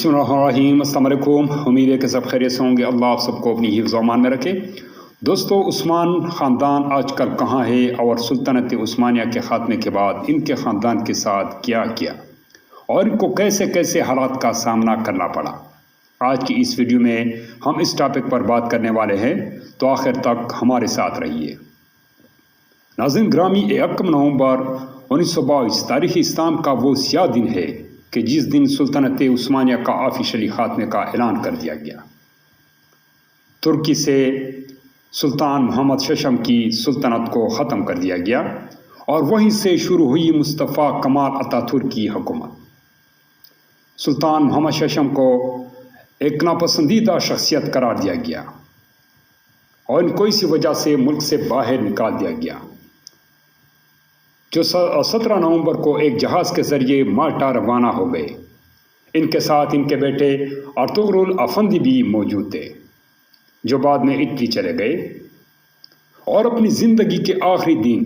बिस्मिल्लाहिर्रहमानिर्रहीम। अस्सलाम वालेकुम। उम्मीद है कि सब खैरियत से होंगे। अल्लाह आप सबको अपनी हिफ्ज़ अमान में रखे। दोस्तों, उस्मान ख़ानदान आजकल कहाँ है और सुल्तनत उस्मानिया के ख़ात्मे के बाद इनके ख़ानदान के साथ क्या किया और इनको कैसे कैसे हालात का सामना करना पड़ा, आज की इस वीडियो में हम इस टॉपिक पर बात करने वाले हैं, तो आखिर तक हमारे साथ रहिए। नाज़रीन ग्रामी, 1 नवंबर 1922 तारीख़ इस्लाम का वो सियाह दिन है कि जिस दिन सुल्तनत उस्मानिया का ऑफिशियली ख़ात्मे का ऐलान कर दिया गया। तुर्की से सुल्तान मोहम्मद शशम की सुल्तनत को ख़त्म कर दिया गया और वहीं से शुरू हुई मुस्तफ़ा कमाल अतातुर्क की हुकूमत। सुल्तान मोहम्मद शशम को एक नापसंदीदा शख्सियत करार दिया गया और इनको इसी वजह से मुल्क से बाहर निकाल दिया गया, जो 17 नवंबर को एक जहाज़ के ज़रिए माल्टा रवाना हो गए। इनके साथ इनके बेटे अर्तुगरुल अफंदी भी मौजूद थे, जो बाद में इटली चले गए और अपनी ज़िंदगी के आखिरी दिन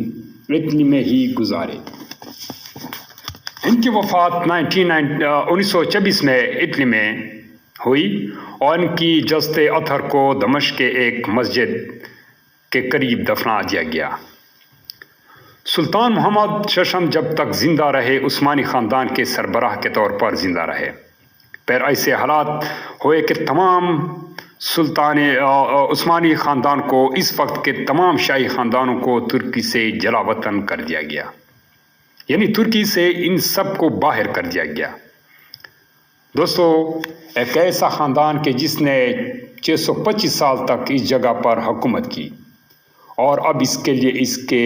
इटली में ही गुजारे। इनकी वफ़ात 1924 में इटली में हुई और इनकी जस्ते अथर को दमिश्क के एक मस्जिद के करीब दफना दिया गया। सुल्तान मोहम्मद शशम जब तक ज़िंदा रहे उस्मानी ख़ानदान के सरबराह के तौर पर ज़िंदा रहे। फिर ऐसे हालात हुए कि तमाम सुल्तान उस्मानी ख़ानदान को, इस वक्त के तमाम शाही ख़ानदानों को तुर्की से जला वतन कर दिया गया, यानी तुर्की से इन सब को बाहर कर दिया गया। दोस्तों, एक ऐसा ख़ानदान के जिसने 625 साल तक इस जगह पर हुकूमत की और अब इसके लिए इसके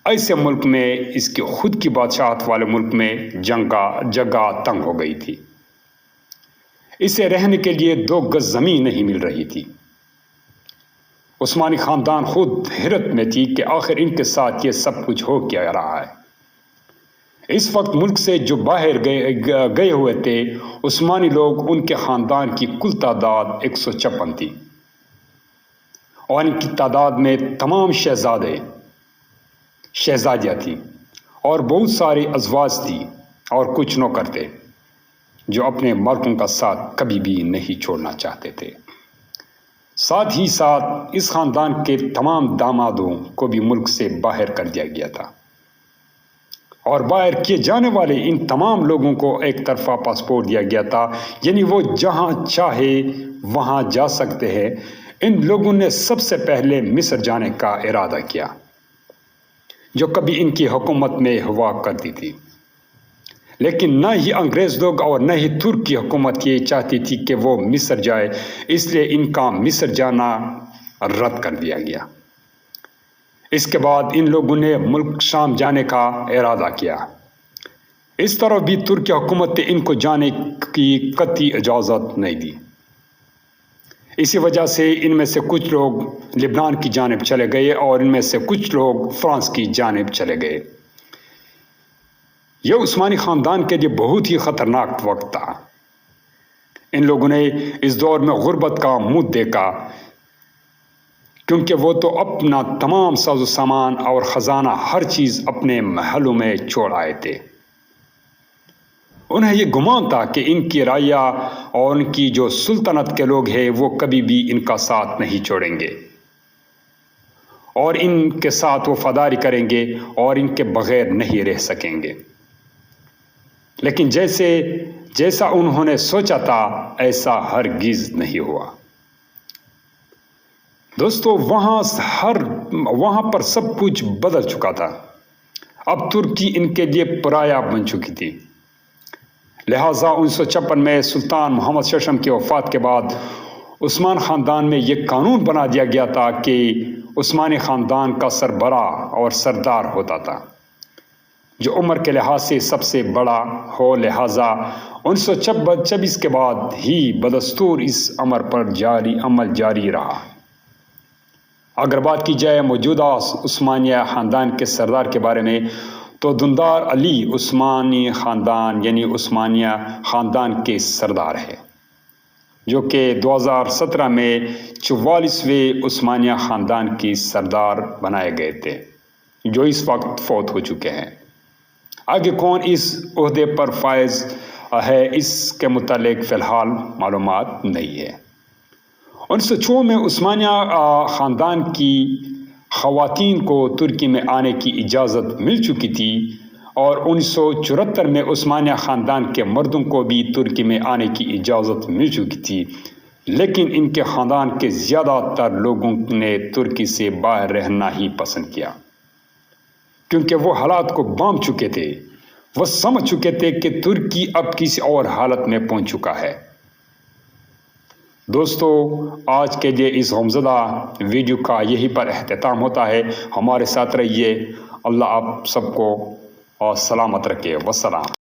ऐसे मुल्क में, इसके खुद की बादशाहत वाले मुल्क में जगह तंग हो गई थी। इसे रहने के लिए 2 गज ज़मीन नहीं मिल रही थी। उस्मानी ख़ानदान खुद हैरत में थी कि आखिर इनके साथ ये सब कुछ हो क्या रहा है। इस वक्त मुल्क से जो बाहर गए हुए थे उस्मानी लोग, उनके ख़ानदान की कुल तादाद 156 थी और इनकी तादाद में तमाम शहजादियाँ थी और बहुत सारे अज़वाज थी और कुछ नौकर थे जो अपने मर्दों का साथ कभी भी नहीं छोड़ना चाहते थे। साथ ही साथ इस ख़ानदान के तमाम दामादों को भी मुल्क से बाहर कर दिया गया था और बाहर किए जाने वाले इन तमाम लोगों को एक तरफा पासपोर्ट दिया गया था, यानी वो जहाँ चाहे वहाँ जा सकते हैं। इन लोगों ने सबसे पहले मिस्र जाने का इरादा किया, जो कभी इनकी हुकूमत में हुआ करती थी, लेकिन न ही अंग्रेज़ लोग और न ही तुर्क की हुकूमत ये चाहती थी कि वो मिस्र जाए, इसलिए इनका मिस्र जाना रद्द कर दिया गया। इसके बाद इन लोगों ने मुल्क शाम जाने का इरादा किया। इस तरफ भी तुर्की हुकूमत ने इनको जाने की कतई इजाज़त नहीं दी। इसी वजह से इनमें से कुछ लोग लिबनान की जानिब चले गए और इनमें से कुछ लोग फ्रांस की जानिब चले गए। यह उस्मानी ख़ानदान के लिए बहुत ही ख़तरनाक वक्त था। इन लोगों ने इस दौर में गुर्बत का मुँह देखा, क्योंकि वो तो अपना तमाम साजो सामान और ख़जाना हर चीज़ अपने महलों में छोड़ आए थे। उन्हें ये गुमान था कि इनकी राया और उनकी जो सुल्तनत के लोग हैं वो कभी भी इनका साथ नहीं छोड़ेंगे और इनके साथ वफादारी करेंगे और इनके बग़ैर नहीं रह सकेंगे। लेकिन जैसा उन्होंने सोचा था ऐसा हरगिज़ नहीं हुआ। दोस्तों, वहाँ पर सब कुछ बदल चुका था। अब तुर्की इनके लिए पराया बन चुकी थी। लिहाजा 1956 में सुल्तान मोहम्मद शशम की वफ़ात के बाद उस्मान ख़ानदान में ये कानून बना दिया गया था कि उस्मानी ख़ानदान का सरबराह और सरदार होता था, जो उम्र के लिहाज से सबसे बड़ा हो। लिहाजा 1926 के बाद ही बदस्तूर इस अमर पर अमल जारी रहा। अगर बात की जाए मौजूदा उस्मानिया ख़ानदान के सरदार के बारे में, तो दुंदार अली उस्मानी ख़ानदान यानी उस्मानिया ख़ानदान के सरदार है, जो कि 2017 में 44वें उस्मानिया ख़ानदान के सरदार बनाए गए थे, जो इस वक्त फौत हो चुके हैं। आगे कौन इस ओहदे पर फायज ہے اس کے متعلق فی الحال معلومات نہیں ہے۔ 1906 میں عثمانیہ خاندان کی خواتین کو ترکی میں آنے کی اجازت مل چکی تھی اور 1974 میں عثمانیہ خاندان کے مردوں کو بھی ترکی میں آنے کی اجازت مل چکی تھی، لیکن ان کے خاندان کے زیادہ تر لوگوں نے ترکی سے باہر رہنا ہی پسند کیا، کیونکہ وہ حالات کو بانپ چکے تھے۔ وہ سمجھ چکے تھے کہ ترکی اب کسی اور حالت میں پہنچ چکا ہے۔ دوستو، آج کے لیے اس غمزدہ ویڈیو کا یہی پر اختتام ہوتا ہے۔ ہمارے ساتھ رہیے۔ اللہ آپ سب کو سلامت رکھے۔ والسلام۔